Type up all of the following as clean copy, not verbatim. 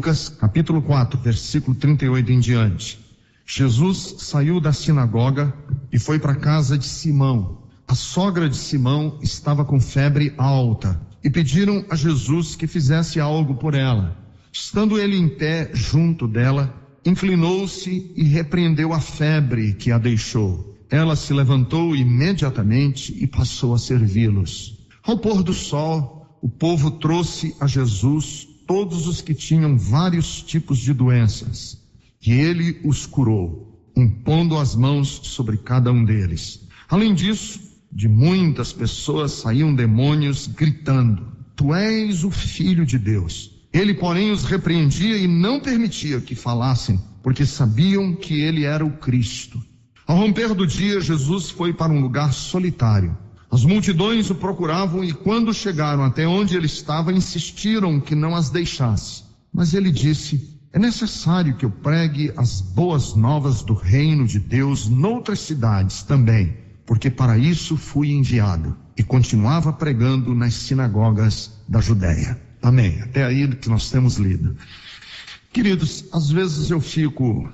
Lucas capítulo 4, versículo 38 em diante. Jesus saiu da sinagoga e foi para a casa de Simão. A sogra de Simão estava com febre alta e pediram a Jesus que fizesse algo por ela. Estando ele em pé junto dela, inclinou-se e repreendeu a febre que a deixou. Ela se levantou imediatamente e passou a servi-los. Ao pôr do sol, o povo trouxe a Jesus todos os que tinham vários tipos de doenças, e ele os curou, impondo as mãos sobre cada um deles. Além disso, de muitas pessoas saíam demônios gritando: Tu és o Filho de Deus. Ele, porém, os repreendia e não permitia que falassem, porque sabiam que ele era o Cristo. Ao romper do dia, Jesus foi para um lugar solitário. As multidões o procuravam e, quando chegaram até onde ele estava, insistiram que não as deixasse. Mas ele disse: É necessário que eu pregue as boas novas do reino de Deus noutras cidades também, porque para isso fui enviado. E continuava pregando nas sinagogas da Judéia. Amém. Até aí que nós temos lido. Queridos, às vezes eu fico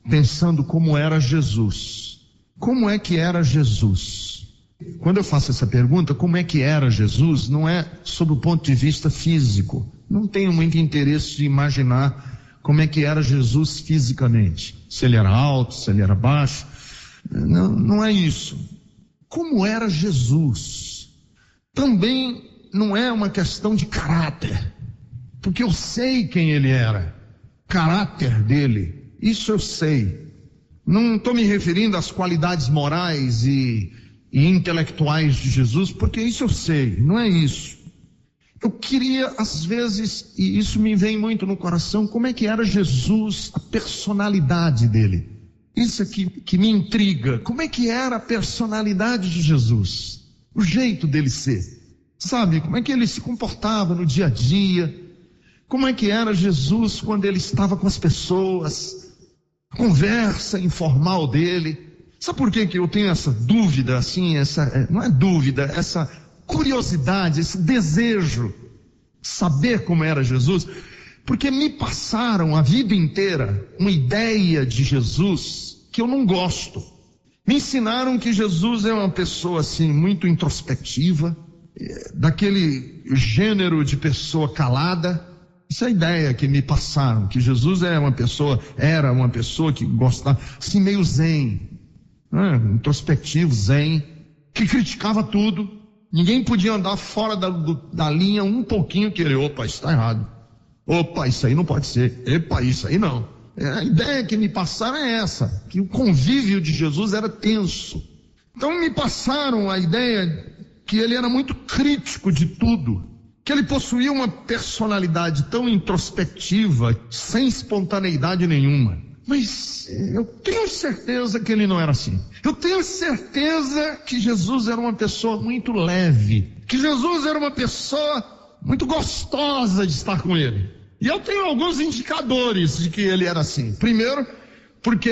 pensando como era Jesus. Como é que era Jesus? Quando eu faço essa pergunta, como é que era Jesus, não é sob o ponto de vista físico. Não tenho muito interesse de imaginar como é que era Jesus fisicamente. Se ele era alto, se ele era baixo. Não é isso. Como era Jesus? Também não é uma questão de caráter, porque eu sei quem ele era, caráter dele, isso eu sei. Não estou me referindo às qualidades morais e intelectuais de Jesus, porque isso eu sei, não é isso. Eu queria, às vezes, e isso me vem muito no coração, como é que era Jesus, a personalidade dele. Isso aqui que me intriga, como é que era a personalidade de Jesus, o jeito dele ser, sabe, como é que ele se comportava no dia a dia, como é que era Jesus quando ele estava com as pessoas, a conversa informal dele. Sabe por que eu tenho essa dúvida, assim, não é dúvida, essa curiosidade, esse desejo de saber como era Jesus? Porque me passaram a vida inteira uma ideia de Jesus que eu não gosto. Me ensinaram que Jesus é uma pessoa, assim, muito introspectiva, daquele gênero de pessoa calada. Essa é a ideia que me passaram, que Jesus era uma pessoa que gostava, assim, meio zen, introspectivo, zen, que criticava tudo. Ninguém podia andar fora da linha um pouquinho, que ele, opa, isso está errado. Opa, isso aí não pode ser. Epa, isso aí não. A ideia que me passaram é essa, que o convívio de Jesus era tenso. Então me passaram a ideia que ele era muito crítico de tudo, que ele possuía uma personalidade tão introspectiva, sem espontaneidade nenhuma. Mas eu tenho certeza que ele não era assim. Eu tenho certeza que Jesus era uma pessoa muito leve, que Jesus era uma pessoa muito gostosa de estar com ele. E eu tenho alguns indicadores de que ele era assim. Primeiro, porque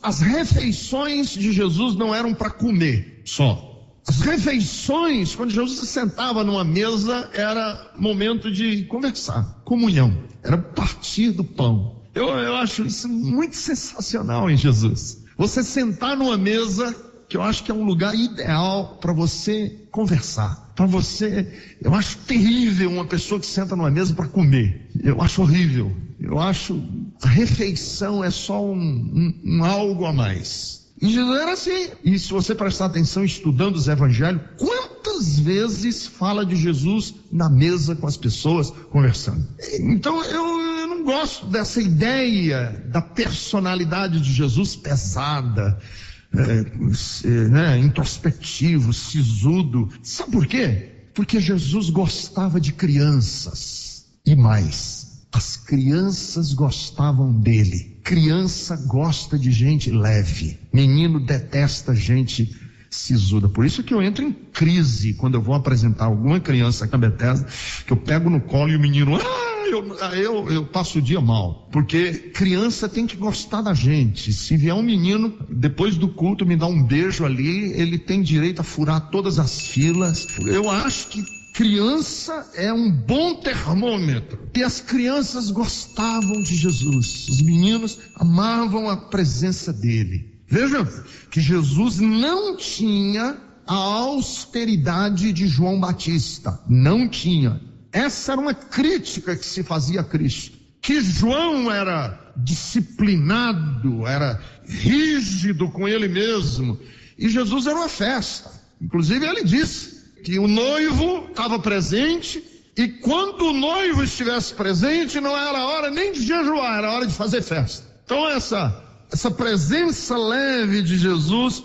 as refeições de Jesus não eram para comer só. As refeições, quando Jesus se sentava numa mesa, era momento de conversar, comunhão, era partir do pão. Eu acho isso muito sensacional em Jesus. Você sentar numa mesa, que eu acho que é um lugar ideal para você conversar. Eu acho terrível uma pessoa que senta numa mesa para comer. Eu acho horrível. Eu acho a refeição é só um algo a mais. E Jesus era assim. E se você prestar atenção estudando os evangelhos, quantas vezes fala de Jesus na mesa com as pessoas conversando? Então eu não gosto dessa ideia da personalidade de Jesus pesada, introspectivo, sisudo. Sabe por quê? Porque Jesus gostava de crianças. E mais, as crianças gostavam dele. Criança gosta de gente leve, menino detesta gente sisuda. Por isso que eu entro em crise quando eu vou apresentar alguma criança aqui na Bethesda, que eu pego no colo e o menino, eu passo o dia mal, porque criança tem que gostar da gente. Se vier um menino, depois do culto, me dá um beijo ali, ele tem direito a furar todas as filas. Eu acho que Criança é um bom termômetro. E as crianças gostavam de Jesus. Os meninos amavam a presença dele. Veja que Jesus não tinha a austeridade de João Batista. Não tinha. Essa era uma crítica que se fazia a Cristo. Que João era disciplinado, era rígido com ele mesmo. E Jesus era uma festa. Inclusive ele disse que o noivo estava presente, e quando o noivo estivesse presente, não era hora nem de jejuar, era hora de fazer festa. Então essa presença leve de Jesus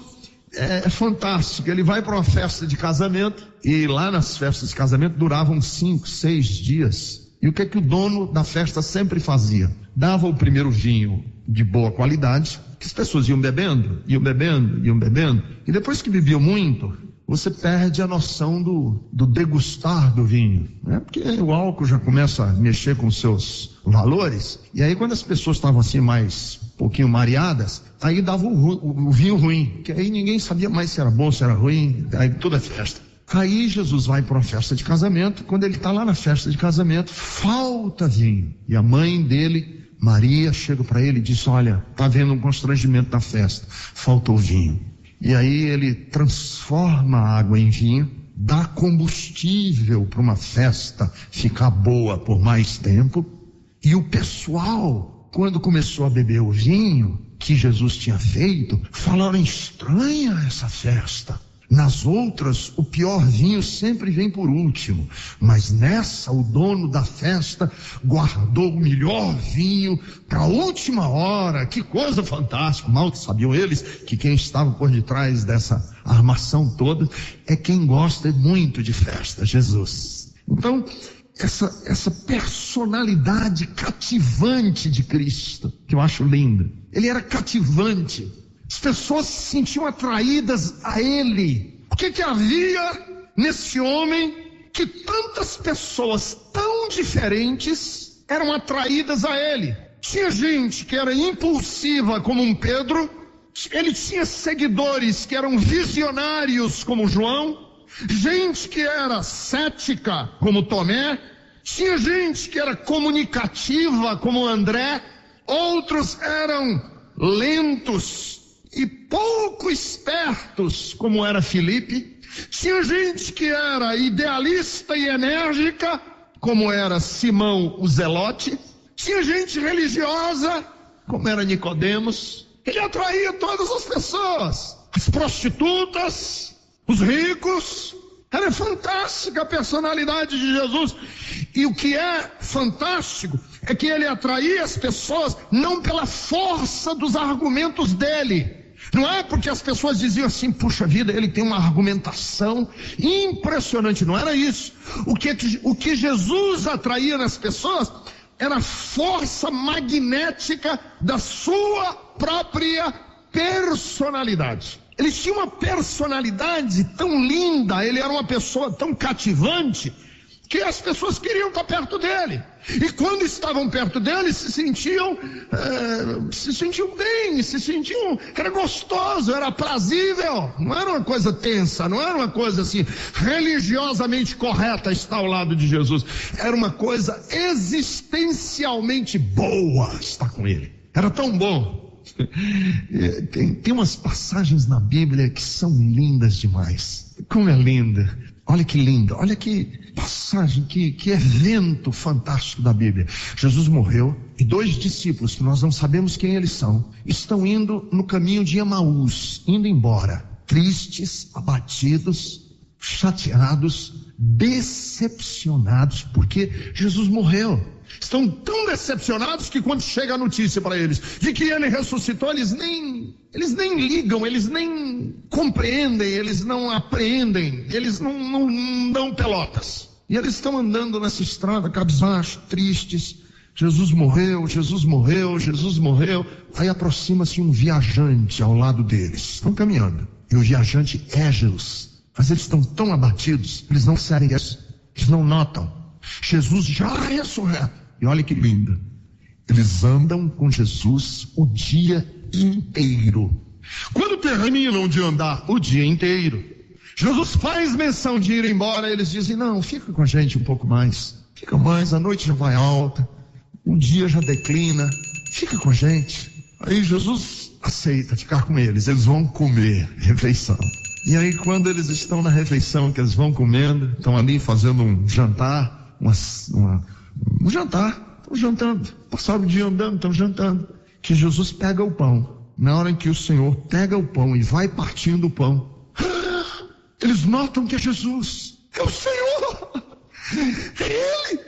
é fantástica. Ele vai para uma festa de casamento, e lá nas festas de casamento duravam 5, 6 dias. E o que é que o dono da festa sempre fazia? Dava o primeiro vinho de boa qualidade, que as pessoas iam bebendo, e depois que bebiam muito, você perde a noção do degustar do vinho, né? Porque o álcool já começa a mexer com seus valores, e aí quando as pessoas estavam assim mais um pouquinho mareadas, aí dava o vinho ruim, que aí ninguém sabia mais se era bom, se era ruim, aí tudo é festa. Aí Jesus vai para uma festa de casamento. Quando ele está lá na festa de casamento, falta vinho, e a mãe dele, Maria, chega para ele e diz: olha, está havendo um constrangimento na festa, faltou vinho. E aí ele transforma a água em vinho, dá combustível para uma festa ficar boa por mais tempo. E o pessoal, quando começou a beber o vinho que Jesus tinha feito, falaram: estranha essa festa. Nas outras, o pior vinho sempre vem por último, mas nessa, o dono da festa guardou o melhor vinho para a última hora. Que coisa fantástica! Mal sabiam eles que quem estava por detrás dessa armação toda é quem gosta muito de festa, Jesus. Então, essa personalidade cativante de Cristo, que eu acho linda. Ele era cativante. As pessoas se sentiam atraídas a ele. O que havia nesse homem que tantas pessoas tão diferentes eram atraídas a ele? Tinha gente que era impulsiva como um Pedro, ele tinha seguidores que eram visionários como João, gente que era cética como Tomé, tinha gente que era comunicativa como André, outros eram lentos e pouco espertos, como era Filipe. Tinha gente que era idealista e enérgica, como era Simão o Zelote. Tinha gente religiosa, como era Nicodemos. Ele atraía todas as pessoas, as prostitutas, os ricos. Era fantástica a personalidade de Jesus. E o que é fantástico é que ele atraía as pessoas não pela força dos argumentos dele. Não é porque as pessoas diziam assim: puxa vida, ele tem uma argumentação impressionante. Não era isso. O que Jesus atraía nas pessoas era a força magnética da sua própria personalidade. Ele tinha uma personalidade tão linda, ele era uma pessoa tão cativante, que as pessoas queriam estar perto dele. E quando estavam perto dele, se sentiam bem, era gostoso, era prazível. Não era uma coisa tensa, não era uma coisa assim religiosamente correta estar ao lado de Jesus. Era uma coisa existencialmente boa estar com ele. Era tão bom. Tem umas passagens na Bíblia que são lindas demais. Como é linda! Olha que linda, olha que passagem, que evento fantástico da Bíblia. Jesus morreu e 2 discípulos, que nós não sabemos quem eles são, estão indo no caminho de Emaús, indo embora, tristes, abatidos, chateados, decepcionados, porque Jesus morreu. Estão tão decepcionados que quando chega a notícia para eles de que ele ressuscitou, eles nem ligam, eles nem compreendem, eles não apreendem, eles não dão pelotas. E eles estão andando nessa estrada cabisbaixo, tristes. Jesus morreu, Jesus morreu, Jesus morreu. Aí aproxima-se um viajante ao lado deles. Estão caminhando. E o viajante é Jesus. Mas eles estão tão abatidos, eles não sabem isso, eles não notam. Jesus já ressurreto. E olha que linda. Eles andam com Jesus o dia inteiro. Quando terminam de andar o dia inteiro, Jesus faz menção de ir embora. Eles dizem: não, fica com a gente um pouco mais. Fica mais, a noite já vai alta, o dia já declina. Fica com a gente. Aí Jesus aceita ficar com eles. Eles vão comer refeição. E aí, quando eles estão na refeição, que eles vão comendo, estão ali fazendo um jantar, um jantar, estão jantando, passaram o dia andando, estão jantando, que Jesus pega o pão. Na hora em que o Senhor pega o pão e vai partindo o pão, eles notam que é Jesus, é o Senhor, é Ele,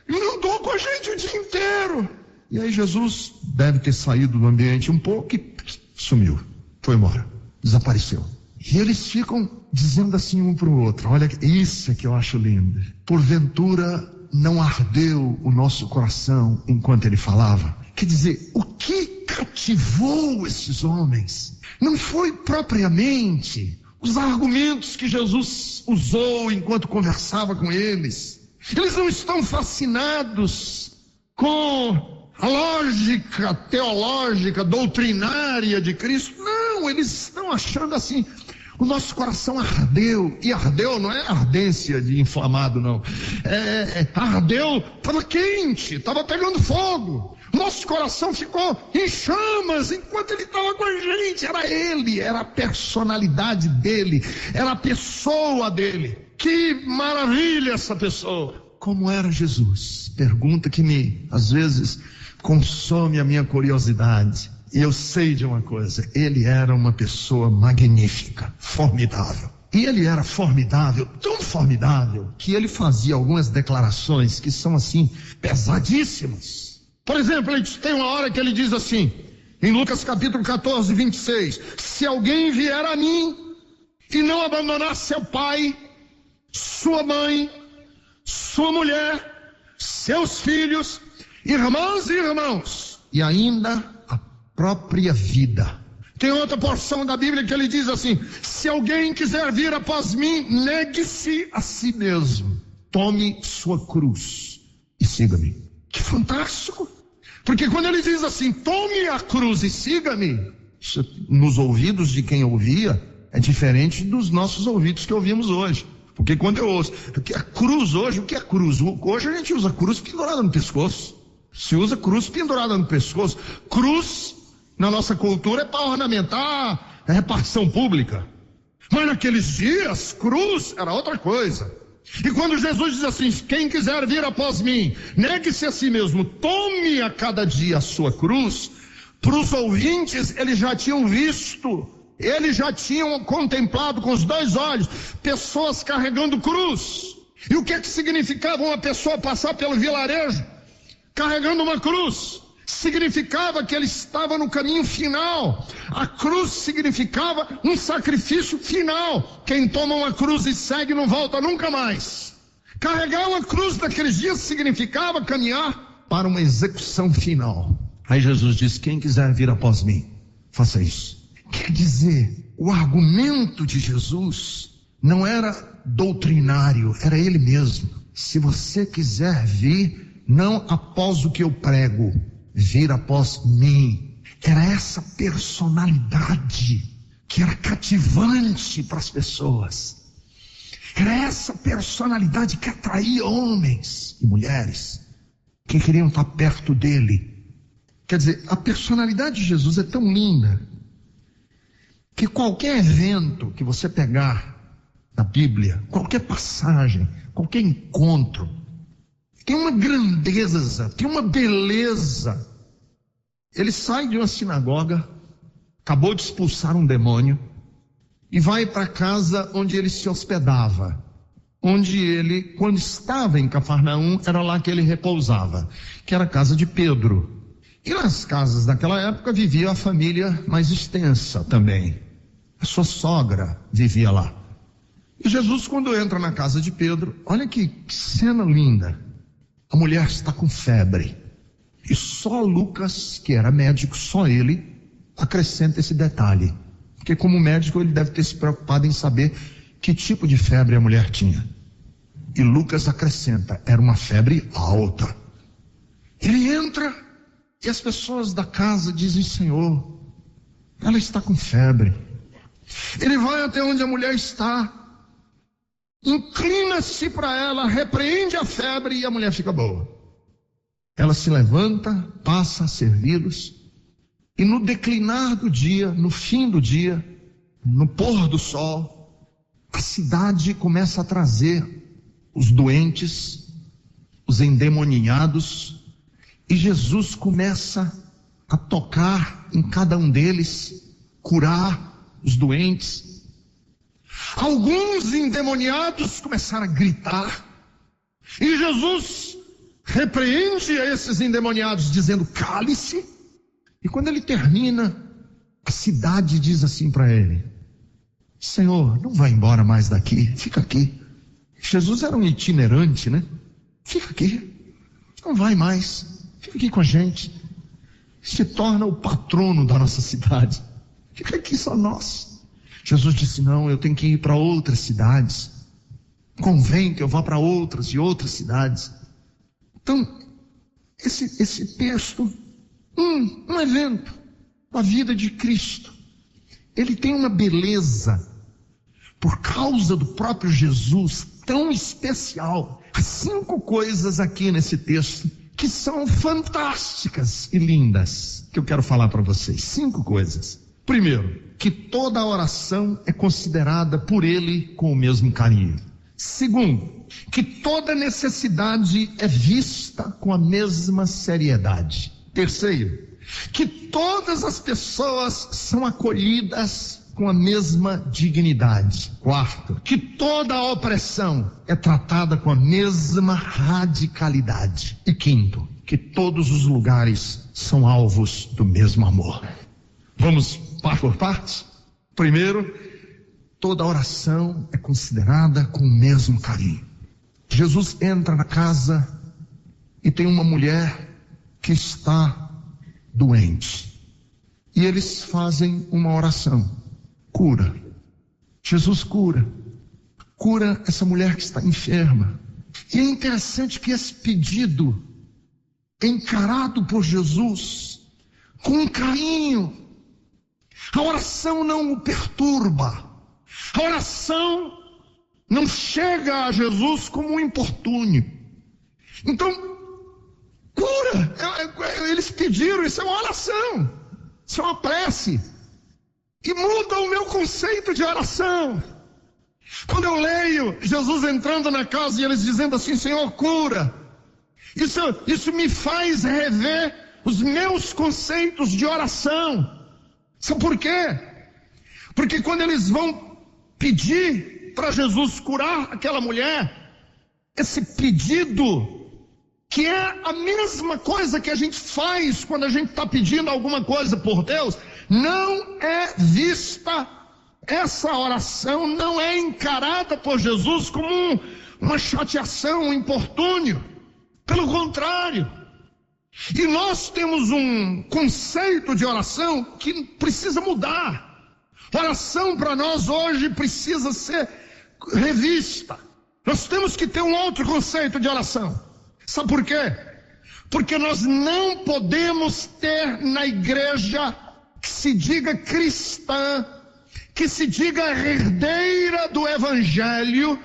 Ele andou com a gente o dia inteiro. E aí Jesus deve ter saído do ambiente um pouco e sumiu, foi embora, desapareceu. E eles ficam dizendo assim um para o outro: olha, isso é que eu acho lindo. Porventura não ardeu o nosso coração enquanto ele falava? Quer dizer, o que cativou esses homens não foi propriamente os argumentos que Jesus usou enquanto conversava com eles. Eles não estão fascinados com a lógica teológica, doutrinária de Cristo. Não, eles estão achando assim: o nosso coração ardeu. E ardeu não é ardência de inflamado, não. Ardeu, estava quente, estava pegando fogo. Nosso coração ficou em chamas enquanto ele estava com a gente. Era ele, era a personalidade dele, era a pessoa dele. Que maravilha essa pessoa! Como era Jesus? Pergunta que às vezes consome a minha curiosidade. E eu sei de uma coisa: ele era uma pessoa magnífica, formidável. E ele era formidável, tão formidável, que ele fazia algumas declarações que são assim, pesadíssimas. Por exemplo, ele tem uma hora que ele diz assim, em Lucas capítulo 14, 26, se alguém vier a mim e não abandonar seu pai, sua mãe, sua mulher, seus filhos, irmãs e irmãos, e ainda a própria vida. Tem outra porção da Bíblia que ele diz assim: se alguém quiser vir após mim, negue-se a si mesmo, tome sua cruz e siga-me. Que fantástico! Porque quando ele diz assim, tome a cruz e siga-me, isso nos ouvidos de quem ouvia é diferente dos nossos ouvidos que ouvimos hoje. Porque quando eu ouço, porque a cruz hoje, o que é cruz? Hoje a gente usa cruz pendurada no pescoço. Se usa cruz pendurada no pescoço. Cruz, na nossa cultura, é para ornamentar a repartição pública. Mas naqueles dias, cruz era outra coisa. E quando Jesus diz assim, quem quiser vir após mim, negue-se a si mesmo, tome a cada dia a sua cruz, para os ouvintes eles já tinham visto, eles já tinham contemplado com os dois olhos, pessoas carregando cruz. E o que significava uma pessoa passar pelo vilarejo, carregando uma cruz? Significava que ele estava no caminho final. A cruz significava um sacrifício final. Quem toma uma cruz e segue não volta nunca mais. Carregar uma cruz naqueles dias significava caminhar para uma execução final. Aí Jesus disse, quem quiser vir após mim, faça isso. Quer dizer, o argumento de Jesus não era doutrinário, era ele mesmo. Se você quiser vir, não após o que eu prego, vir após mim. Era essa personalidade que era cativante para as pessoas. Era essa personalidade que atraía homens e mulheres que queriam estar perto dele. Quer dizer, a personalidade de Jesus é tão linda que qualquer evento que você pegar na Bíblia, qualquer passagem, qualquer encontro, tem uma grandeza, tem uma beleza. Ele sai de uma sinagoga, acabou de expulsar um demônio, e vai para a casa onde ele se hospedava. Onde ele, quando estava em Cafarnaum, era lá que ele repousava, que era a casa de Pedro. E nas casas daquela época vivia a família mais extensa também. A sua sogra vivia lá. E Jesus, quando entra na casa de Pedro, olha que cena linda. A mulher está com febre. E só Lucas, que era médico, só ele, acrescenta esse detalhe. Porque como médico ele deve ter se preocupado em saber que tipo de febre a mulher tinha. E Lucas acrescenta, era uma febre alta. Ele entra e as pessoas da casa dizem, Senhor, ela está com febre. Ele vai até onde a mulher está inclina-se para ela, repreende a febre e a mulher fica boa. Ela se levanta, passa a servi-los, e no declinar do dia, no fim do dia, no pôr do sol, a cidade começa a trazer os doentes, os endemoniados, e Jesus começa a tocar em cada um deles, curar os doentes. Alguns endemoniados começaram a gritar, e Jesus repreende esses endemoniados, dizendo: cale-se. E quando ele termina, a cidade diz assim para ele: Senhor, não vai embora mais daqui, fica aqui. Jesus era um itinerante, né? Fica aqui, não vai mais, fica aqui com a gente. Se torna o patrono da nossa cidade, fica aqui só nós. Jesus disse: não, eu tenho que ir para outras cidades, convém que eu vá para outras e outras cidades. Então, esse texto, um evento da vida de Cristo, ele tem uma beleza, por causa do próprio Jesus, tão especial. Há 5 coisas aqui nesse texto que são fantásticas e lindas, que eu quero falar para vocês. 5 coisas. Primeiro, que toda oração é considerada por ele com o mesmo carinho. Segundo, que toda necessidade é vista com a mesma seriedade. Terceiro, que todas as pessoas são acolhidas com a mesma dignidade. Quarto, que toda a opressão é tratada com a mesma radicalidade. E quinto, que todos os lugares são alvos do mesmo amor. Vamos par por partes? Primeiro, toda oração é considerada com o mesmo carinho. Jesus entra na casa e tem uma mulher que está doente. E eles fazem uma oração. Cura. Jesus cura essa mulher que está enferma. E é interessante que esse pedido é encarado por Jesus com carinho. A oração não o perturba. A oração não chega a Jesus como um importúnio. Então, cura. Eles pediram, isso é uma oração, isso é uma prece. E muda o meu conceito de oração. Quando eu leio Jesus entrando na casa e eles dizendo assim: Senhor, cura, isso me faz rever os meus conceitos de oração. Sabe por quê? Porque quando eles vão pedir para Jesus curar aquela mulher, esse pedido, que é a mesma coisa que a gente faz quando a gente está pedindo alguma coisa por Deus, não é vista, essa oração não é encarada por Jesus como uma chateação, um importúnio. Pelo contrário. E nós temos um conceito de oração que precisa mudar. Oração para nós hoje precisa ser revista. Nós temos que ter um outro conceito de oração. Sabe por quê? Porque nós não podemos ter na igreja que se diga cristã, que se diga herdeira do evangelho,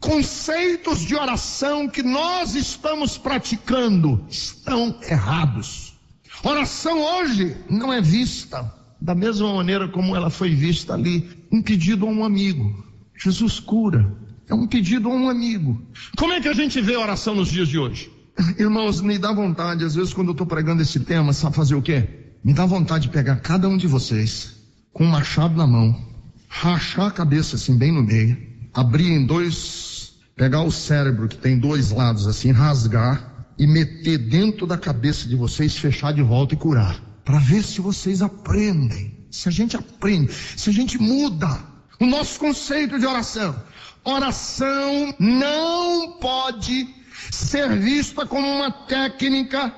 conceitos de oração que nós estamos praticando estão errados. Oração hoje não é vista da mesma maneira como ela foi vista ali, um pedido a um amigo. Jesus cura, é um pedido a um amigo. Como é que a gente vê a oração nos dias de hoje? Irmãos, me dá vontade, às vezes quando eu estou pregando esse tema, sabe fazer o quê? Me dá vontade de pegar cada um de vocês com um machado na mão, rachar a cabeça assim bem no meio, abrir em dois, pegar o cérebro que tem 2 lados assim, rasgar e meter dentro da cabeça de vocês, fechar de volta e curar, para ver se vocês aprendem, se a gente aprende, se a gente muda o nosso conceito de oração. Oração não pode ser vista como uma técnica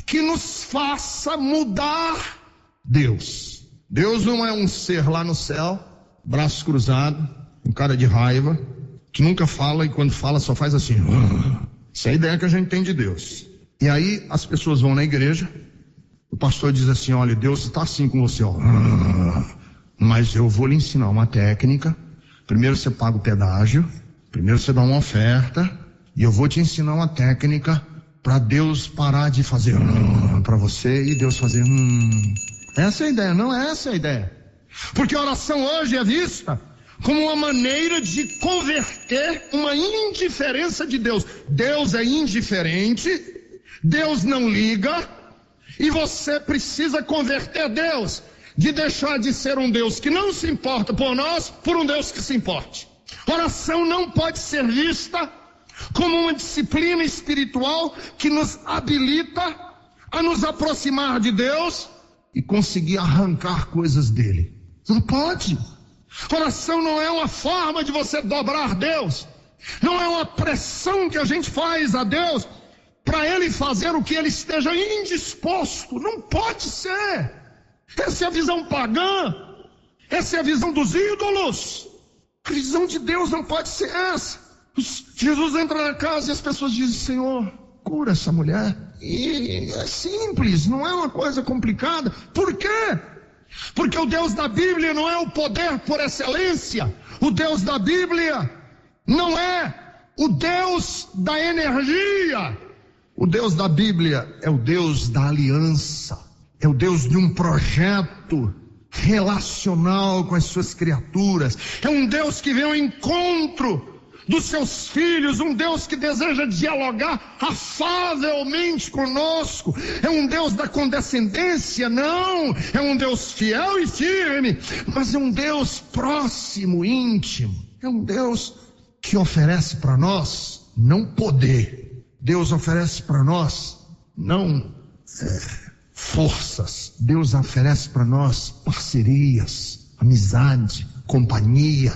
que nos faça mudar Deus. Deus não é um ser lá no céu, braço cruzado, com cara de raiva, que nunca fala e quando fala só faz assim. Essa é a ideia que a gente tem de Deus. E aí as pessoas vão na igreja, o pastor diz assim: olha, Deus está assim com você, ó. Mas eu vou lhe ensinar uma técnica. Primeiro você paga o pedágio, Primeiro você dá uma oferta, e eu vou te ensinar uma técnica para Deus parar de fazer para você e Deus fazer Essa é a ideia, não é essa a ideia. Porque a oração hoje é vista como uma maneira de converter uma indiferença de Deus. Deus é indiferente, Deus não liga, e você precisa converter Deus, de deixar de ser um Deus que não se importa por nós, por um Deus que se importe. Oração não pode ser vista como uma disciplina espiritual que nos habilita a nos aproximar de Deus e conseguir arrancar coisas dele. Não pode. Oração não é uma forma de você dobrar Deus, não é uma pressão que a gente faz a Deus para Ele fazer o que Ele esteja indisposto. Não pode ser. Essa é a visão pagã, essa é a visão dos ídolos. A visão de Deus não pode ser essa. Jesus entra na casa e as pessoas dizem: Senhor, cura essa mulher. E é simples, não é uma coisa complicada. Por quê? Porque o Deus da Bíblia não é o poder por excelência. O Deus da Bíblia não é o Deus da energia. O Deus da Bíblia é o Deus da aliança. É o Deus de um projeto relacional com as suas criaturas. É um Deus que vem ao encontro dos seus filhos, um Deus que deseja dialogar afavelmente conosco. É um Deus da condescendência? Não, é um Deus fiel e firme, mas é um Deus próximo, íntimo. É um Deus que oferece para nós não poder, Deus oferece para nós não forças, Deus oferece para nós parcerias, amizade, companhia.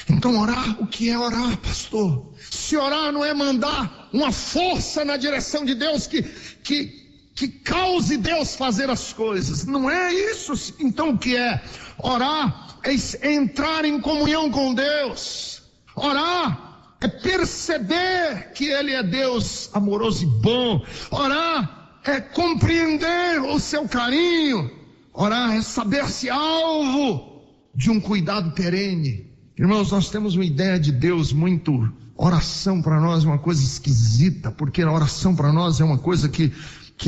Então orar, o que é orar, pastor? Se orar não é mandar uma força na direção de Deus que cause Deus fazer as coisas, não é isso. Então o que é? Orar é entrar em comunhão com Deus. Orar é perceber que Ele é Deus amoroso e bom. Orar é compreender o seu carinho. Orar é saber-se alvo de um cuidado perene. Irmãos, nós temos uma ideia de Deus muito... Oração para nós é uma coisa esquisita, porque a oração para nós é uma coisa que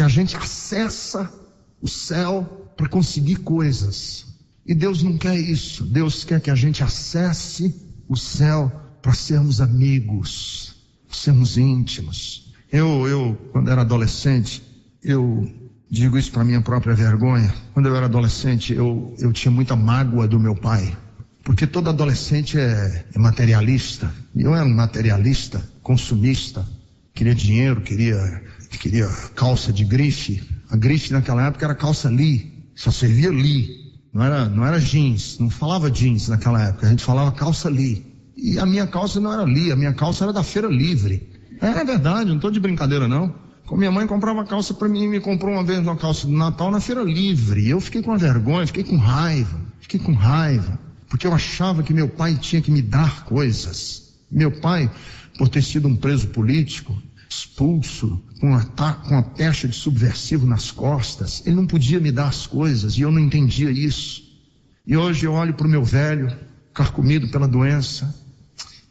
a gente acessa o céu para conseguir coisas. E Deus não quer isso. Deus quer que a gente acesse o céu para sermos amigos, sermos íntimos. Eu quando era adolescente, eu digo isso para minha própria vergonha. Quando eu era adolescente, eu tinha muita mágoa do meu pai. Porque todo adolescente é materialista. E eu era um materialista, consumista. Queria dinheiro, queria calça de grife. A grife naquela época era calça Lee. Só servia Lee. Não era jeans. Não falava jeans naquela época. A gente falava calça Lee. E a minha calça não era Lee. A minha calça era da Feira Livre. É verdade, não estou de brincadeira não. Como minha mãe comprava calça para mim, me comprou uma vez uma calça de Natal na Feira Livre. E eu fiquei com vergonha, fiquei com raiva. Porque eu achava que meu pai tinha que me dar coisas. Meu pai, por ter sido um preso político, expulso, com uma pecha de subversivo nas costas, ele não podia me dar as coisas, e eu não entendia isso. E hoje eu olho para o meu velho, carcomido pela doença.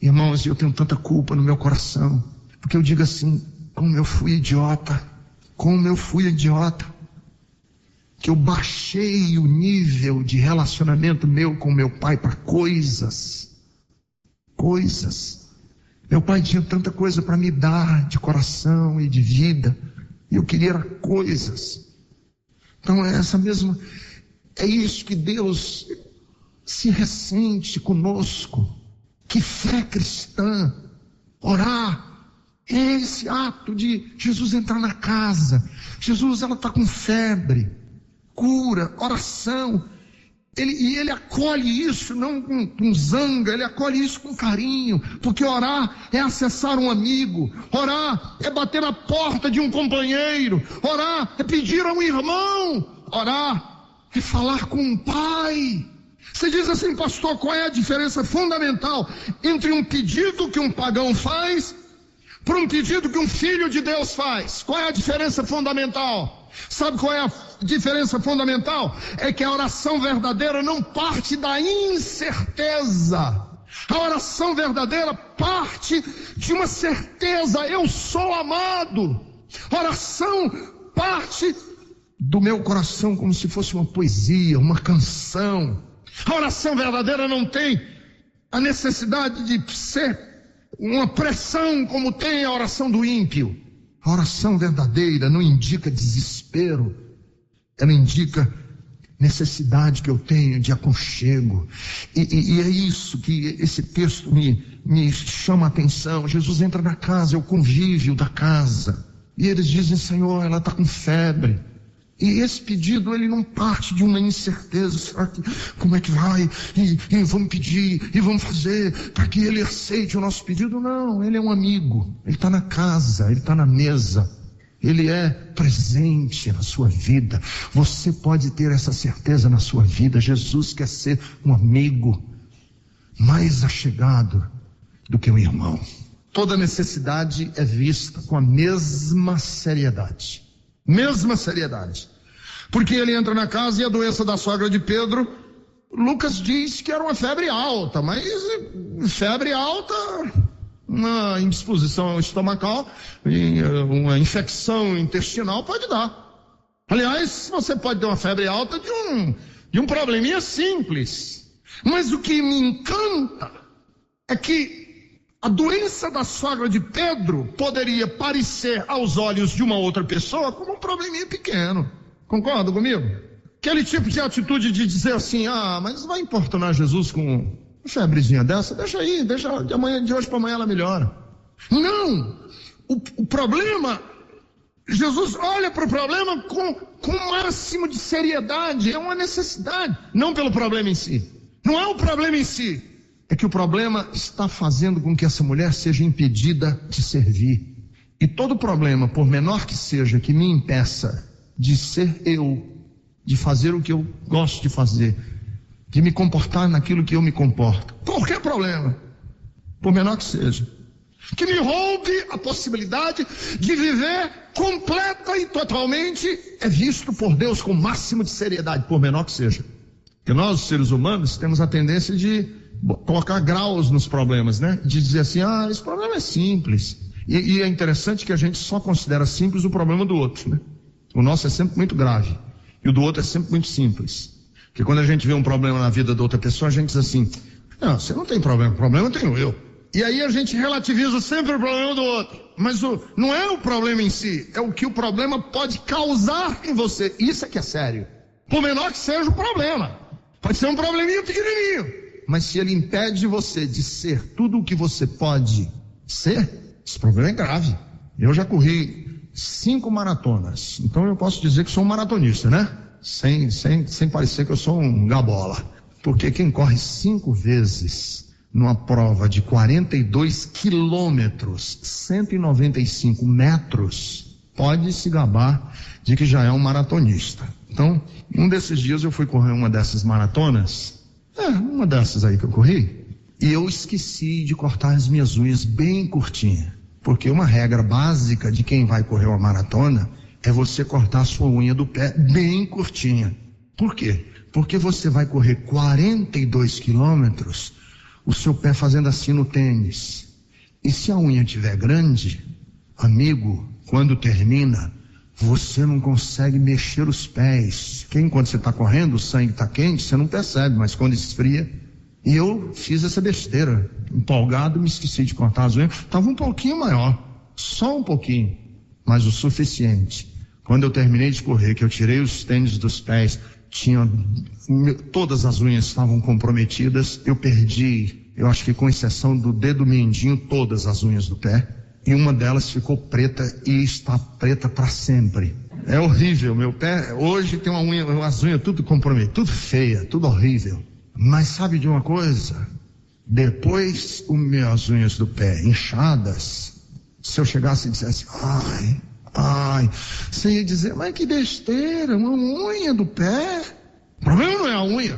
Irmãos, eu tenho tanta culpa no meu coração, porque eu digo assim: como eu fui idiota, que eu baixei o nível de relacionamento meu com meu pai para coisas. Meu pai tinha tanta coisa para me dar de coração e de vida, e eu queria coisas. Então é isso que Deus se ressente conosco. Que fé cristã, orar. É esse ato de Jesus entrar na casa. Jesus, ela está com febre. Cura, oração, ele acolhe isso, não com zanga, ele acolhe isso com carinho, porque orar é acessar um amigo, orar é bater na porta de um companheiro, orar é pedir a um irmão, orar é falar com um pai. Você diz assim: pastor, qual é a diferença fundamental entre um pedido que um pagão faz para um pedido que um filho de Deus faz? Qual é a diferença fundamental? Sabe qual é a diferença fundamental? É que a oração verdadeira não parte da incerteza. A oração verdadeira parte de uma certeza: eu sou amado. Oração parte do meu coração como se fosse uma poesia, uma canção. A oração verdadeira não tem a necessidade de ser uma pressão como tem a oração do ímpio. A oração verdadeira não indica desespero, ela indica necessidade que eu tenho de aconchego. E é isso que esse texto me chama a atenção. Jesus entra na casa, é o convívio da casa, e eles dizem: Senhor, ela está com febre. E esse pedido, ele não parte de uma incerteza: será que, como é que vai? E vamos pedir, e vamos fazer, para que ele aceite o nosso pedido. Não, ele é um amigo, ele está na casa, ele está na mesa, ele é presente na sua vida. Você pode ter essa certeza na sua vida. Jesus quer ser um amigo mais achegado do que um irmão. Toda necessidade é vista com a mesma seriedade. Mesma seriedade. Porque ele entra na casa e a doença da sogra de Pedro, Lucas diz que era uma febre alta, mas febre alta, uma indisposição estomacal, uma infecção intestinal pode dar. Aliás, você pode ter uma febre alta de um probleminha simples. Mas o que me encanta é que a doença da sogra de Pedro poderia parecer aos olhos de uma outra pessoa como um probleminha pequeno. Concorda comigo? Aquele tipo de atitude de dizer assim: mas vai importunar Jesus com uma febrezinha dessa? Deixa aí, deixa de hoje para amanhã ela melhora. Não! O problema, Jesus olha para o problema com o máximo de seriedade. É uma necessidade, não pelo problema em si. Não é o problema em si. É que o problema está fazendo com que essa mulher seja impedida de servir. E todo problema, por menor que seja, que me impeça de ser eu, de fazer o que eu gosto de fazer, de me comportar naquilo que eu me comporto, qualquer problema, por menor que seja, que me roube a possibilidade de viver completa e totalmente, é visto por Deus com o máximo de seriedade, por menor que seja. Porque nós, os seres humanos, temos a tendência de colocar graus nos problemas, né? De dizer assim: esse problema é simples. E é interessante que a gente só considera simples o problema do outro, né? O nosso é sempre muito grave e o do outro é sempre muito simples. Porque quando a gente vê um problema na vida da outra pessoa, a gente diz assim: não, você não tem problema, o problema tenho eu. E aí a gente relativiza sempre o problema do outro. Mas não é o problema em si, é o que o problema pode causar em você. Isso é que é sério. Por menor que seja o problema, pode ser um probleminha pequenininho, mas se ele impede você de ser tudo o que você pode ser, esse problema é grave. Eu já corri 5 maratonas, então eu posso dizer que sou um maratonista, né? Sem parecer que eu sou um gabola. Porque quem corre 5 vezes numa prova de 42 quilômetros, 195 metros, pode se gabar de que já é um maratonista. Então, um desses dias eu fui correr uma dessas maratonas, uma dessas aí que eu corri, e eu esqueci de cortar as minhas unhas bem curtinha. Porque uma regra básica de quem vai correr uma maratona é você cortar a sua unha do pé bem curtinha. Por quê? Porque você vai correr 42 quilômetros, o seu pé fazendo assim no tênis. E se a unha estiver grande, amigo, quando termina, você não consegue mexer os pés. Porque enquanto você está correndo, o sangue está quente, você não percebe, mas quando esfria. E eu fiz essa besteira, empolgado, me esqueci de cortar as unhas. Estava um pouquinho maior, só um pouquinho, mas o suficiente. Quando eu terminei de correr, que eu tirei os tênis dos pés, todas as unhas estavam comprometidas. Eu perdi, eu acho que com exceção do dedo mindinho, todas as unhas do pé. E uma delas ficou preta e está preta para sempre. É horrível, meu pé hoje tem as unhas tudo comprometidas, tudo feia, tudo horrível. Mas sabe de uma coisa? Depois, as unhas do pé inchadas, se eu chegasse e dissesse: ai, você ia dizer: mas que besteira, uma unha do pé. O problema não é a unha,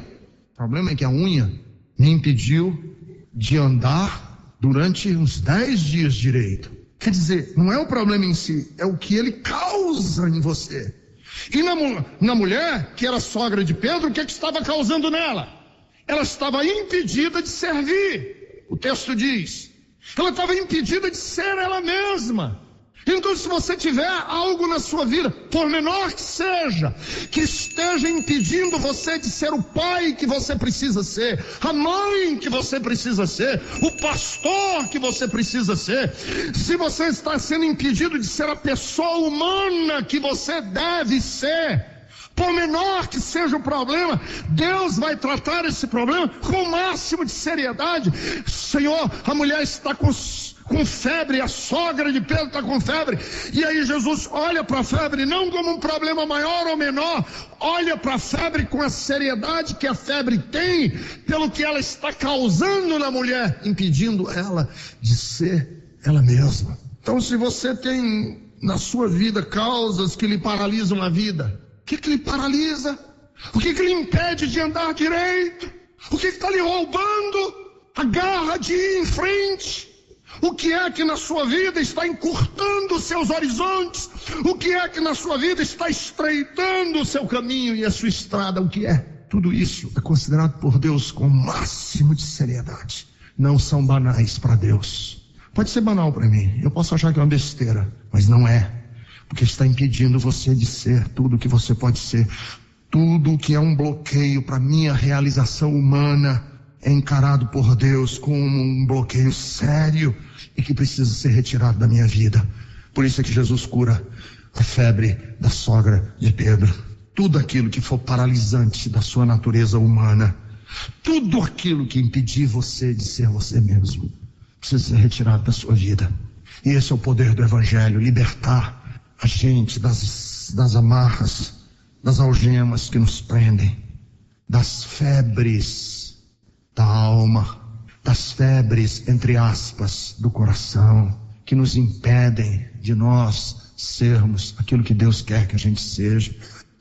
o problema é que a unha me impediu de andar durante uns 10 dias direito. Quer dizer, não é o problema em si, é o que ele causa em você. E na mulher, que era sogra de Pedro, o que estava causando nela? Ela estava impedida de servir. O texto diz: Ela estava impedida de ser ela mesma. Então, se você tiver algo na sua vida, por menor que seja, que esteja impedindo você de ser o pai que você precisa ser, a mãe que você precisa ser, o pastor que você precisa ser, se você está sendo impedido de ser a pessoa humana que você deve ser, por menor que seja o problema, Deus vai tratar esse problema com o máximo de seriedade. Senhor, a mulher está com febre, a sogra de Pedro está com febre, e aí Jesus olha para a febre não como um problema maior ou menor, olha para a febre com a seriedade que a febre tem, pelo que ela está causando na mulher, impedindo ela de ser ela mesma. Então, se você tem na sua vida causas que lhe paralisam a vida, o que lhe paralisa? O que lhe impede de andar direito? O que está lhe roubando a garra de ir em frente? O que é que na sua vida está encurtando os seus horizontes? O que é que na sua vida está estreitando o seu caminho e a sua estrada? O que é? Tudo isso é considerado por Deus com o máximo de seriedade. Não são banais para Deus. Pode ser banal para mim, eu posso achar que é uma besteira, mas não é. Porque está impedindo você de ser tudo o que você pode ser. Tudo que é um bloqueio para a minha realização humana é encarado por Deus como um bloqueio sério e que precisa ser retirado da minha vida. Por isso é que Jesus cura a febre da sogra de Pedro. Tudo aquilo que for paralisante da sua natureza humana, tudo aquilo que impedir você de ser você mesmo, precisa ser retirado da sua vida. E esse é o poder do Evangelho, libertar a gente das amarras, das algemas que nos prendem, das febres da alma, das febres, entre aspas, do coração, que nos impedem de nós sermos aquilo que Deus quer que a gente seja.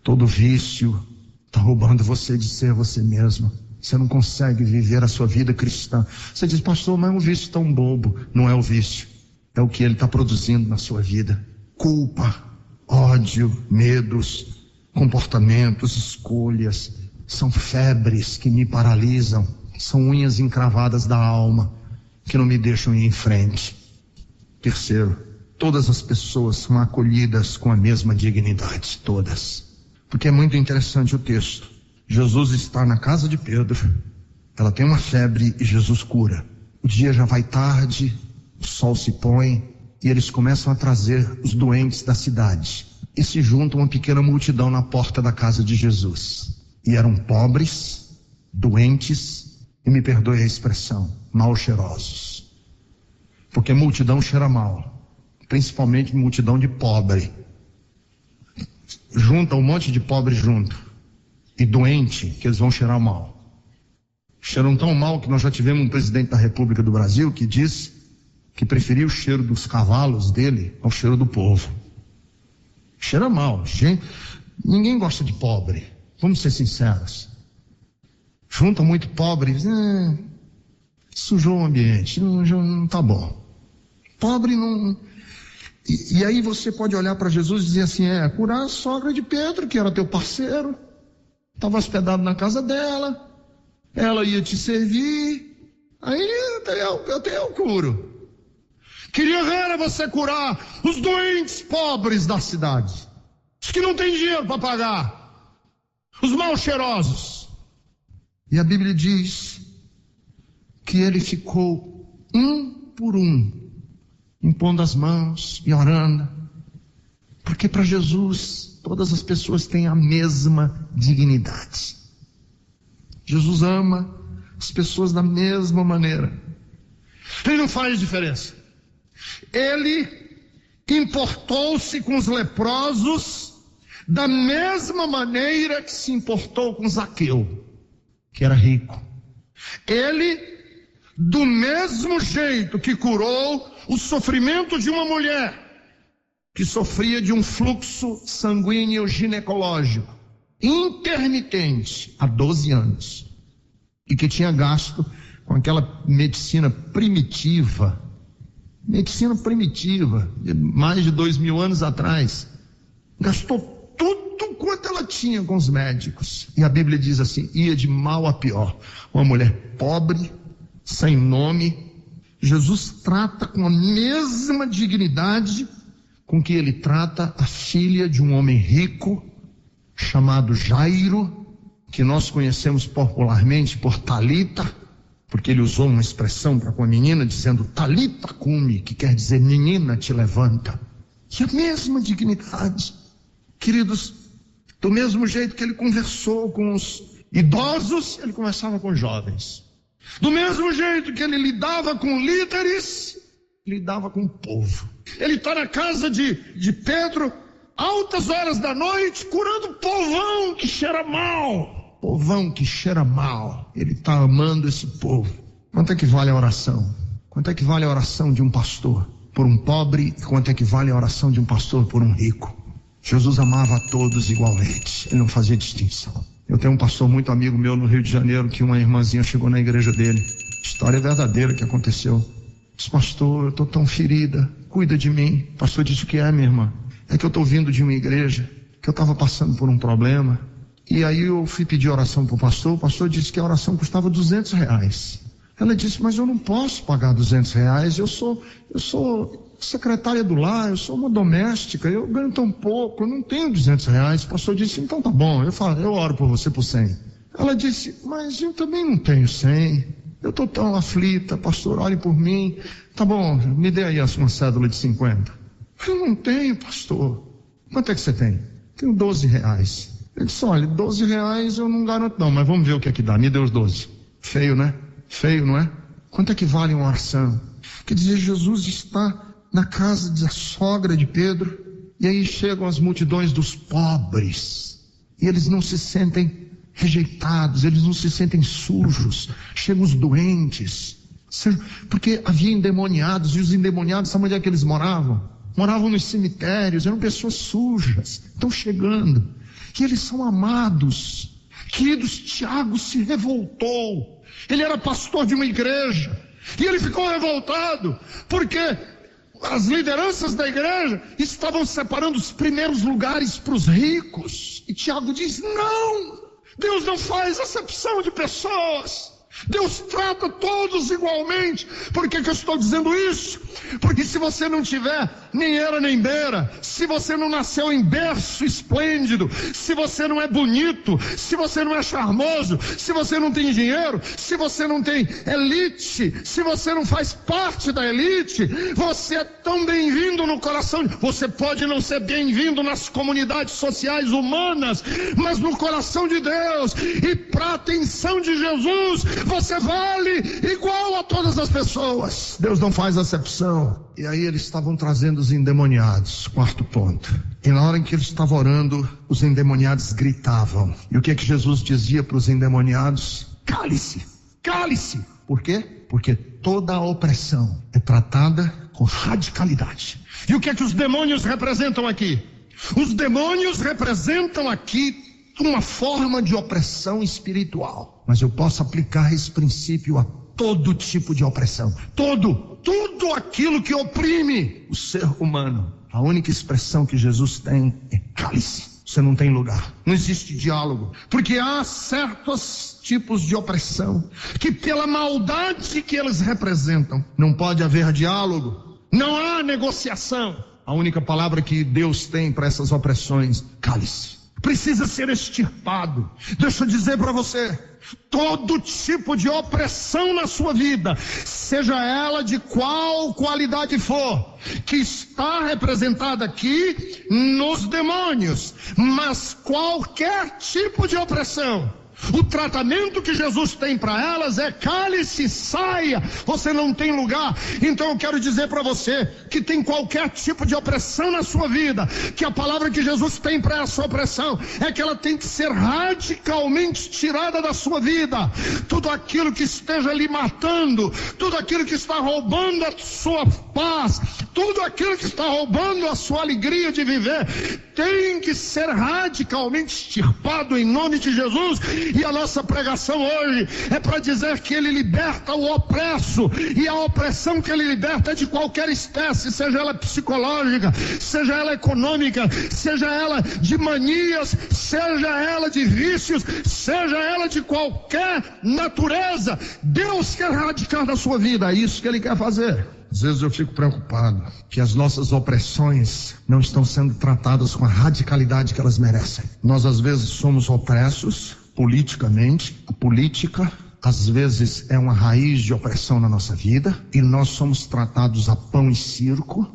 Todo vício está roubando você de ser você mesmo. Você não consegue viver a sua vida cristã. Você diz, pastor, mas é um vício tão bobo. Não é o vício, é o que ele está produzindo na sua vida. Culpa, ódio, medos, comportamentos, escolhas, são febres que me paralisam. São unhas encravadas da alma que não me deixam ir em frente. Terceiro, todas as pessoas são acolhidas com a mesma dignidade, todas. Porque é muito interessante o texto. Jesus está na casa de Pedro, ela tem uma febre e Jesus cura. O dia já vai tarde, o sol se põe e eles começam a trazer os doentes da cidade. E se junta uma pequena multidão na porta da casa de Jesus. E eram pobres, doentes, e me perdoe a expressão, mal cheirosos. Porque multidão cheira mal, principalmente multidão de pobre. Junta um monte de pobre junto, e doente, que eles vão cheirar mal. Cheiram tão mal que nós já tivemos um presidente da República do Brasil que disse que preferia o cheiro dos cavalos dele ao cheiro do povo. Cheira mal, gente. Ninguém gosta de pobre, vamos ser sinceros. Junta muito pobre, sujou o ambiente, não tá bom. Pobre não. E aí você pode olhar para Jesus e dizer assim, curar a sogra de Pedro, que era teu parceiro, estava hospedado na casa dela, ela ia te servir, aí eu curo. Queria ver você curar os doentes pobres da cidade, os que não têm dinheiro para pagar, os mal cheirosos. E a Bíblia diz que ele ficou um por um, impondo as mãos e orando, porque para Jesus todas as pessoas têm a mesma dignidade. Jesus ama as pessoas da mesma maneira. Ele não faz diferença. Ele importou-se com os leprosos da mesma maneira que se importou com Zaqueu, que era rico. Ele, do mesmo jeito que curou o sofrimento de uma mulher que sofria de um fluxo sanguíneo ginecológico intermitente há 12 anos e que tinha gasto com aquela medicina primitiva de mais de 2000 anos atrás, gastou tudo quanto ela tinha com os médicos. E a Bíblia diz assim, ia de mal a pior. Uma mulher pobre, sem nome, Jesus trata com a mesma dignidade com que ele trata a filha de um homem rico chamado Jairo, que nós conhecemos popularmente por Talita, porque ele usou uma expressão para com a menina dizendo Talita cumi, que quer dizer menina te levanta. E a mesma dignidade, queridos, do mesmo jeito que ele conversou com os idosos, ele conversava com os jovens. Do mesmo jeito que ele lidava com líderes, lidava com o povo. Ele está na casa de Pedro, altas horas da noite, curando povão que cheira mal. Povão que cheira mal. Ele está amando esse povo. Quanto é que vale a oração? Quanto é que vale a oração de um pastor por um pobre? E quanto é que vale a oração de um pastor por um rico? Jesus amava a todos igualmente. Ele não fazia distinção. Eu tenho um pastor muito amigo meu no Rio de Janeiro, que uma irmãzinha chegou na igreja dele. História verdadeira que aconteceu. Disse, pastor, eu estou tão ferida, cuida de mim. O pastor disse, o que é, minha irmã? É que eu estou vindo de uma igreja, que eu estava passando por um problema. E aí eu fui pedir oração para o pastor disse que a oração custava R$200. Ela disse, mas eu não posso pagar R$200, eu sou secretária do lar, eu sou uma doméstica, eu ganho tão pouco, eu não tenho R$200. O pastor disse, então tá bom, eu oro por você por 100. Ela disse, mas eu também não tenho 100, eu estou tão aflita, pastor, ore por mim. Tá bom, me dê aí uma cédula de 50. Eu não tenho, pastor. Quanto é que você tem? Tenho R$12. Ele disse, olha, R$12 eu não garanto não, mas vamos ver o que é que dá, me dê os 12. Feio, né? Feio, não é? Quanto é que vale uma oração? Quer dizer, Jesus está na casa da sogra de Pedro, e aí chegam as multidões dos pobres, e eles não se sentem rejeitados, eles não se sentem sujos. Chegam os doentes, porque havia endemoniados, e os endemoniados, sabe onde é que eles moravam? Moravam nos cemitérios, eram pessoas sujas, estão chegando, e eles são amados. Queridos, Tiago se revoltou. Ele era pastor de uma igreja, e ele ficou revoltado, porque as lideranças da igreja estavam separando os primeiros lugares para os ricos. E Tiago diz, não, Deus não faz acepção de pessoas. Deus trata todos igualmente. Por que eu estou dizendo isso? Porque se você não tiver nem era nem beira, se você não nasceu em berço esplêndido, se você não é bonito, se você não é charmoso, se você não tem dinheiro, se você não tem elite, se você não faz parte da elite, você é tão bem-vindo no coração. Você pode não ser bem-vindo nas comunidades sociais humanas, mas no coração de Deus e para a atenção de Jesus, você vale igual a todas as pessoas. Deus não faz acepção. E aí eles estavam trazendo os endemoniados, quarto ponto. E na hora em que eles estavam orando, os endemoniados gritavam. E o que é que Jesus dizia para os endemoniados? Cale-se, cale-se. Por quê? Porque toda a opressão é tratada com radicalidade. E o que é que os demônios representam aqui? Os demônios representam aqui uma forma de opressão espiritual. Mas eu posso aplicar esse princípio a todo tipo de opressão. Tudo aquilo que oprime o ser humano. A única expressão que Jesus tem é cale-se. Você não tem lugar. Não existe diálogo. Porque há certos tipos de opressão que pela maldade que eles representam, não pode haver diálogo. Não há negociação. A única palavra que Deus tem para essas opressões, cale-se. Precisa ser extirpado. Deixa eu dizer para você, todo tipo de opressão na sua vida, seja ela de qual qualidade for, que está representada aqui nos demônios, mas qualquer tipo de opressão, o tratamento que Jesus tem para elas é cale-se, saia, você não tem lugar. Então eu quero dizer para você que tem qualquer tipo de opressão na sua vida, que a palavra que Jesus tem para essa opressão é que ela tem que ser radicalmente tirada da sua vida. Tudo aquilo que esteja lhe matando, tudo aquilo que está roubando a sua paz, Tudo aquilo que está roubando a sua alegria de viver tem que ser radicalmente extirpado em nome de Jesus. E a nossa pregação hoje é para dizer que Ele liberta o opresso, e a opressão que Ele liberta é de qualquer espécie, seja ela psicológica, seja ela econômica, seja ela de manias, seja ela de vícios, seja ela de qualquer natureza. Deus quer radicar da sua vida, é isso que Ele quer fazer. Às vezes eu fico preocupado que as nossas opressões não estão sendo tratadas com a radicalidade que elas merecem. Nós às vezes somos opressos politicamente. A política às vezes é uma raiz de opressão na nossa vida, e nós somos tratados a pão e circo,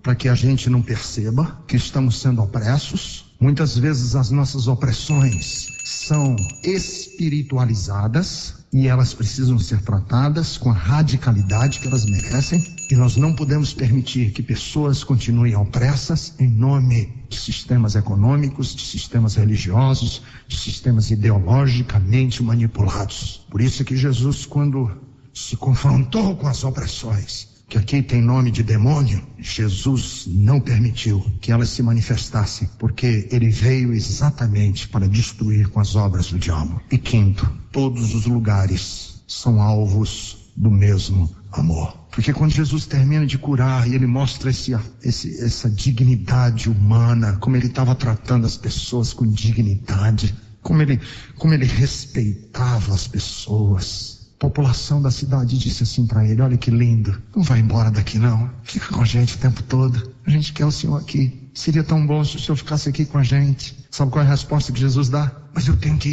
para que a gente não perceba que estamos sendo opressos. Muitas vezes as nossas opressões são espiritualizadas, e elas precisam ser tratadas com a radicalidade que elas merecem, e nós não podemos permitir que pessoas continuem opressas em nome de sistemas econômicos, de sistemas religiosos, de sistemas ideologicamente manipulados. Por isso que Jesus, quando se confrontou com as opressões, que aqui tem nome de demônio, Jesus não permitiu que elas se manifestassem, porque Ele veio exatamente para destruir com as obras do diabo. E quinto, todos os lugares são alvos do mesmo amor. Porque quando Jesus termina de curar e Ele mostra essa dignidade humana, como Ele estava tratando as pessoas com dignidade, como ele respeitava as pessoas. A população da cidade disse assim para Ele: olha que lindo, não vai embora daqui não, fica com a gente o tempo todo, a gente quer o Senhor aqui, seria tão bom se o Senhor ficasse aqui com a gente. Sabe qual é a resposta que Jesus dá? Mas eu tenho que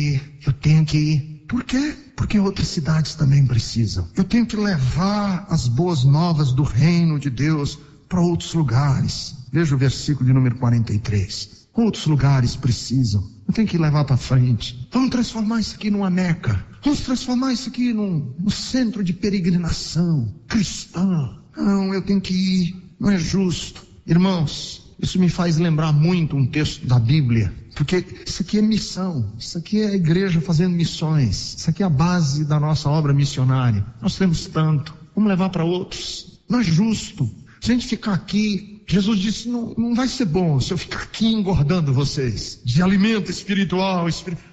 ir. Por quê? Porque outras cidades também precisam. Eu tenho que levar as boas novas do reino de Deus para outros lugares. Veja o versículo de número 43. Outros lugares precisam. Eu tenho que levar para frente. Vamos transformar isso aqui numa Meca. Vamos transformar isso aqui num centro de peregrinação cristã. Não, eu tenho que ir. Não é justo. Irmãos, isso me faz lembrar muito um texto da Bíblia. Porque isso aqui é missão. Isso aqui é a igreja fazendo missões. Isso aqui é a base da nossa obra missionária. Nós temos tanto. Vamos levar para outros. Não é justo. Se a gente ficar aqui... Jesus disse, não vai ser bom se eu ficar aqui engordando vocês de alimento espiritual.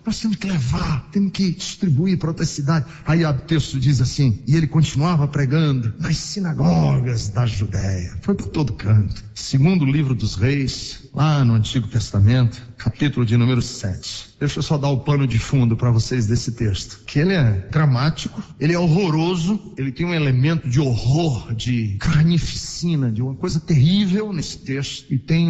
Nós temos que levar, temos que distribuir para outra cidade. Aí o texto diz assim: e Ele continuava pregando nas sinagogas da Judéia. Foi por todo canto. Segundo o livro dos Reis, lá no Antigo Testamento, capítulo de número 7. Deixa eu só dar o pano de fundo para vocês desse texto, que ele é dramático, ele é horroroso, ele tem um elemento de horror, de carnificina, de uma coisa terrível nesse texto, e tem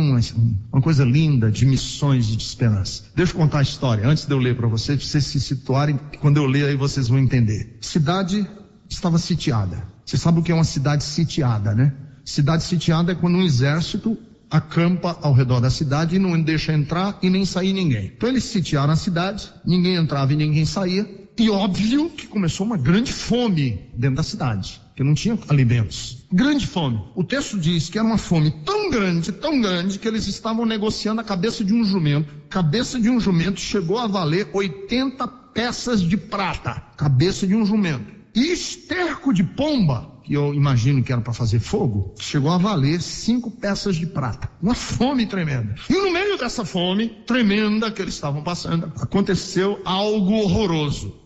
uma coisa linda de missões e de esperança. Deixa eu contar a história, antes de eu ler para vocês se situarem, quando eu ler aí vocês vão entender. A cidade estava sitiada. Você sabe o que é uma cidade sitiada, né? Cidade sitiada é quando um exército acampa ao redor da cidade e não deixa entrar e nem sair ninguém. Então eles sitiaram a cidade, ninguém entrava e ninguém saía, e óbvio que começou uma grande fome dentro da cidade, que não tinha alimentos. Grande fome. O texto diz que era uma fome tão grande, que eles estavam negociando a cabeça de um jumento. Cabeça de um jumento chegou a valer 80 peças de prata. Cabeça de um jumento. E esterco de pomba, que eu imagino que era para fazer fogo, chegou a valer 5 peças de prata. Uma fome tremenda. E no meio dessa fome tremenda que eles estavam passando, aconteceu algo horroroso.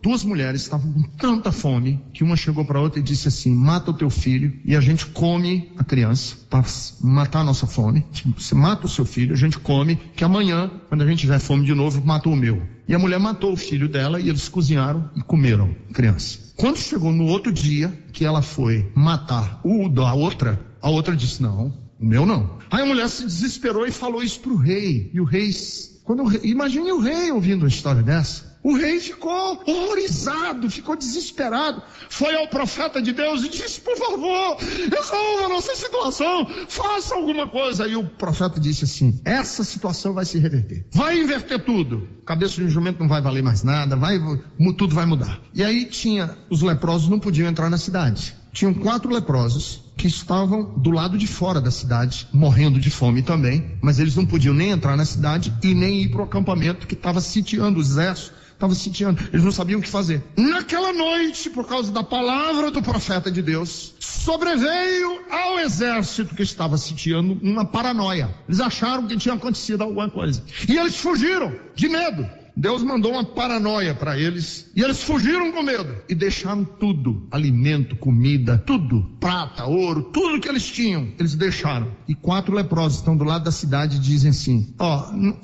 Duas mulheres estavam com tanta fome que uma chegou para a outra e disse assim: mata o teu filho e a gente come a criança para matar a nossa fome. Você mata o seu filho, a gente come, que amanhã, quando a gente tiver fome de novo, mata o meu. E a mulher matou o filho dela e eles cozinharam e comeram a criança. Quando chegou no outro dia que ela foi matar o da outra, a outra disse: não, o meu não. Aí a mulher se desesperou e falou isso para o rei. E o rei, imagine o rei ouvindo uma história dessa. O rei ficou horrorizado, ficou desesperado. Foi ao profeta de Deus e disse: por favor, resolva a nossa situação, faça alguma coisa. E o profeta disse assim: essa situação vai se reverter, vai inverter tudo. Cabeça de um jumento não vai valer mais nada, tudo vai mudar. E aí os leprosos não podiam entrar na cidade. Tinham 4 leprosos que estavam do lado de fora da cidade, morrendo de fome também, mas eles não podiam nem entrar na cidade e nem ir para o acampamento que estava sitiando o exército. estava sitiando, eles não sabiam o que fazer. Naquela noite, por causa da palavra do profeta de Deus, sobreveio ao exército que estava sitiando uma paranoia. Eles acharam que tinha acontecido alguma coisa, e eles fugiram de medo. Deus mandou uma paranoia para eles, e eles fugiram com medo, e deixaram tudo, alimento, comida, tudo, prata, ouro, tudo que eles tinham, eles deixaram. E 4 leprosos estão do lado da cidade e dizem assim: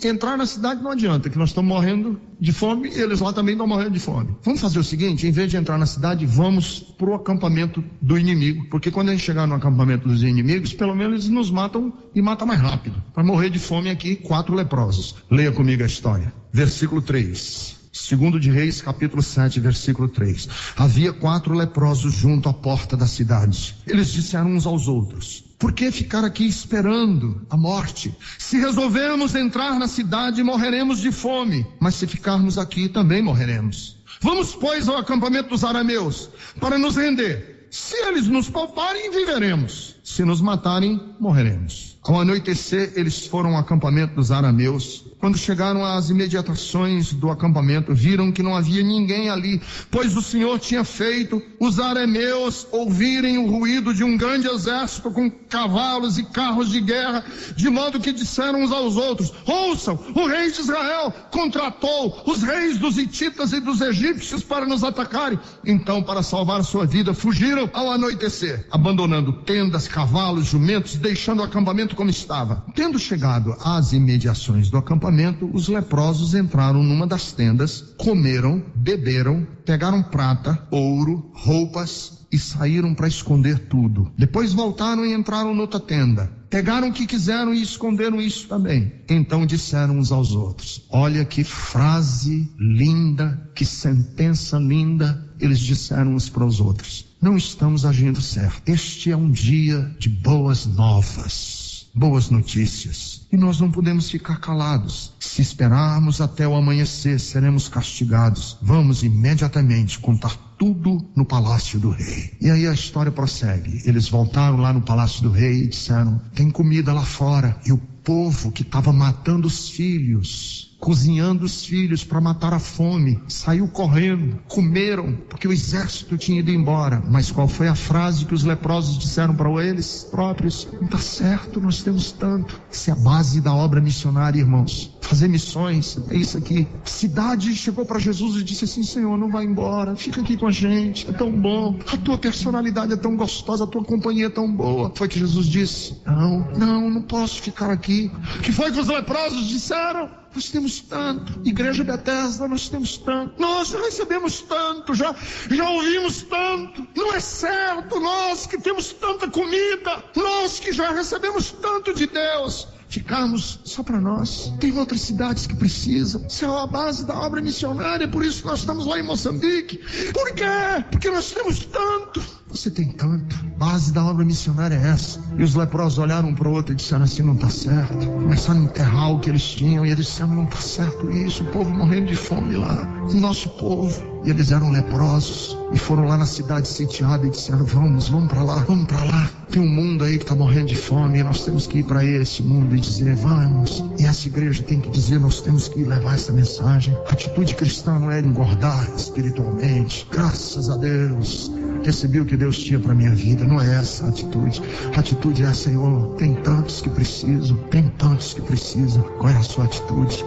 entrar na cidade não adianta, que nós estamos morrendo de fome, e eles lá também estão morrendo de fome. Vamos fazer o seguinte, em vez de entrar na cidade, vamos pro acampamento do inimigo, porque quando a gente chegar no acampamento dos inimigos, pelo menos eles nos matam e matam mais rápido. Para morrer de fome aqui, 4 leprosos. Leia comigo a história. Versículo 3, 2 de Reis, capítulo 7, versículo 3. Havia 4 leprosos junto à porta da cidade. Eles disseram uns aos outros: por que ficar aqui esperando a morte? Se resolvermos entrar na cidade, morreremos de fome, mas se ficarmos aqui, também morreremos. Vamos, pois, ao acampamento dos arameus, para nos render. Se eles nos pouparem, viveremos. Se nos matarem, morreremos. Ao anoitecer, eles foram ao acampamento dos arameus. Quando chegaram às imediações do acampamento, viram que não havia ninguém ali, pois o Senhor tinha feito os arameus ouvirem o ruído de um grande exército com cavalos e carros de guerra, de modo que disseram uns aos outros: ouçam, o rei de Israel contratou os reis dos hititas e dos egípcios para nos atacarem. Então, para salvar sua vida, fugiram ao anoitecer, abandonando tendas, cavalos, jumentos, deixando o acampamento como estava. Tendo chegado às imediações do acampamento, os leprosos entraram numa das tendas, comeram, beberam, pegaram prata, ouro, roupas e saíram para esconder tudo. Depois voltaram e entraram noutra tenda. Pegaram o que quiseram e esconderam isso também. Então disseram uns aos outros: olha que frase linda, que sentença linda. Eles disseram uns para os outros: não estamos agindo certo. Este é um dia de boas novas, boas notícias. E nós não podemos ficar calados. Se esperarmos até o amanhecer, seremos castigados. Vamos imediatamente contar tudo no palácio do rei. E aí a história prossegue. Eles voltaram lá no palácio do rei e disseram: tem comida lá fora. E o povo que estava matando os filhos, cozinhando os filhos para matar a fome, saiu correndo, comeram, porque o exército tinha ido embora. Mas qual foi a frase que os leprosos disseram para eles próprios? Não está certo, nós temos tanto. Essa é a base da obra missionária, irmãos. Fazer missões, é isso aqui. A cidade chegou para Jesus e disse assim: Senhor, não vai embora, fica aqui com a gente, é tão bom, a tua personalidade é tão gostosa, a tua companhia é tão boa. Foi que Jesus disse: não posso ficar aqui. O que foi que os leprosos disseram? Nós temos tanto. Igreja Bethesda, nós temos tanto. Nós já recebemos tanto, já ouvimos tanto. Não é certo, nós que temos tanta comida, nós que já recebemos tanto de Deus, ficarmos só para nós. Tem outras cidades que precisam. Isso é a base da obra missionária. Por isso nós estamos lá em Moçambique. Por quê? Porque nós temos tanto. Você tem tanto. A base da obra missionária é essa. E os leprosos olharam um para o outro e disseram assim: não está certo. Começaram a enterrar o que eles tinham, e eles disseram: não está certo isso, o povo morrendo de fome lá, o nosso povo. E eles eram leprosos e foram lá na cidade sitiada e disseram: vamos para lá. Tem um mundo aí que está morrendo de fome, e nós temos que ir para esse mundo e dizer: vamos. E essa igreja tem que dizer: nós temos que levar essa mensagem. A atitude cristã não é engordar espiritualmente. Graças a Deus, recebi o que Deus tinha para minha vida. Não é essa a atitude. A atitude é: Senhor, tem tantos que precisam. Qual é a sua atitude?